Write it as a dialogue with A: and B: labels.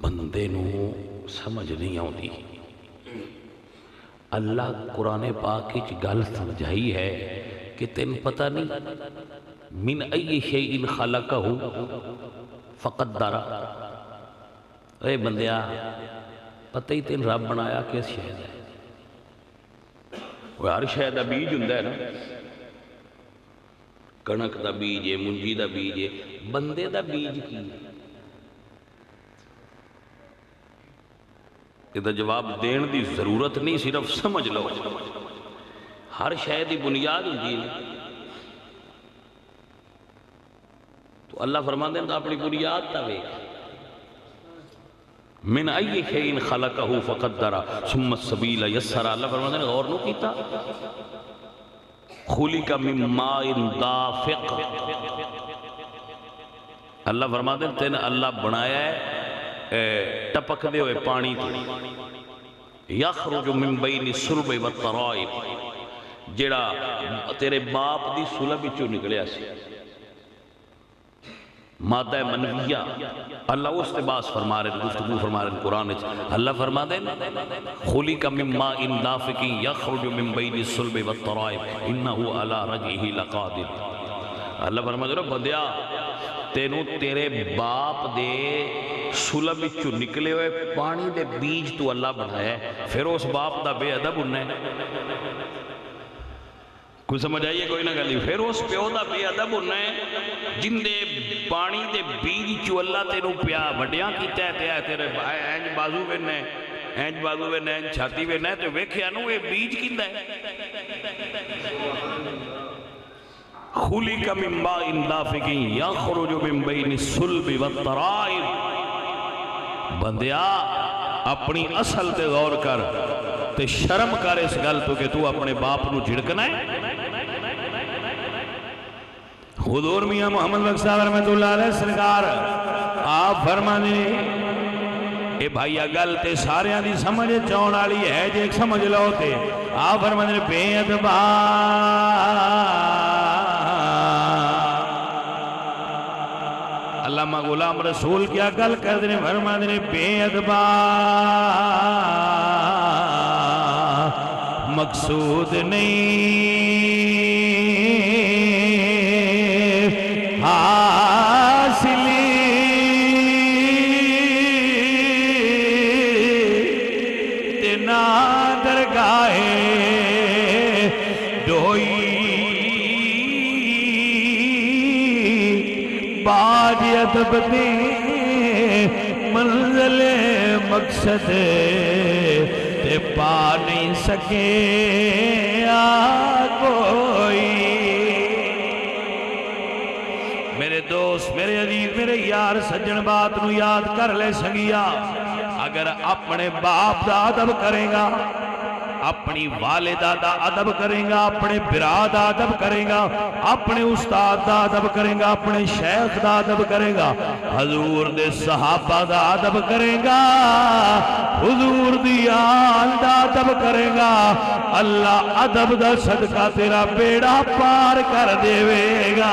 A: بندے نو سمجھ نہیں آتی۔ اللہ قرآن پاک کی گل سمجھائی ہے کہ تین پتہ نہیں من ای شیء خلقہ فقدر۔ اے بندیا پتہ ہی تین رب بنایا کس شے ہے؟ وہ ہر شے دا بیج ہوندا ہے نا، کنک دا بیج ہے، منجی دا بیج ہے، بندے دا بیج کی ہے؟ کہ جواب دین دی ضرورت نہیں، صرف سمجھ لو۔ ہر شے دی بنیاد ہوندی ہے، تو اللہ فرماندے ہیں اپنی بنیاد تا ویکھ۔ من ای شیء خلقہ فقدر ثم السبیل یسر۔ اللہ فرماندے ہیں غور نو کیتا؟ خلق من ماء دافق۔ اللہ فرماندے ہیں تین اللہ بنایا ہے ٹپک دے ہوئے پانی تو، یخرج من بین الصلب والترائب، جڑا تیرے باپ دی صلب وچوں نکلیا سی، مادہ منویہ۔ اللہ اس سے باس فرما رہے ہیں، گفتگو فرما رہے ہیں قرآن۔ اللہ فرما دیں خلق من ماء دافق یخرج من بین الصلب والترائب انہ علی رجعہ لقادر۔ اللہ فرما دیں بندیا تینوں تیرے باپ دے صلب وچوں نکلے ہوئے پانی دے بیج تو اللہ بنایا ہے، پھر اس باپ دا بے ادب ہونا ہے؟ کوئی سمجھ آئیے کوئی نہ گلی؟ پھر اس پیو دا بے ادب ہونا ہے جن دے پانی دے بیج چو اللہ تینوں پیا وڈیاں کیتا ہے، تے تیرے اینج بازو بننا ہے، اینج بازو بننا ہے، اینج چھاتی بننا ہے، تو ویکھیا نو یہ بیج کیندا ہے؟ خلق من ماء دافق یخرج من بین الصلب والترائب۔ بندیا اپنی اصل تے غور کر تے شرم کر اس گل تو کہ تو اپنے باپ نو جھڑکنا ہے۔ حضور میاں محمد بخش صاحب رحمۃ اللہ علیہ سرکار آپ فرمانے اے بھائیا گل تے ساریاں دی سمجھ چون والی ہے، جے سمجھ لو تے آپ فرمانے بے ادبا علامہ غلام رسول کیا گل کر دینے فرما دینے بے ادبا مقصود نہیں حاصلی تینا درگاہے ڈوئی باج ادب دے منزل مقصد تے پا نہیں سکے کوئی۔ میرے دوست، میرے عزیز، میرے یار سجن بات نو یاد کر لے سنگیا، اگر اپنے باپ دا ادب کرے گا، اپنی والدہ دا ادب کریں گا، اپنے برا دا ادب کریں گا، اپنے استاد دا ادب کریں گا، اپنے شیخ دا ادب کریں گا، حضور دے صحابہ دا ادب کریں گا، حضور دی آل دا ادب کریں گا، اللہ ادب دا صدقہ تیرا بیڑا پار کر دے گا۔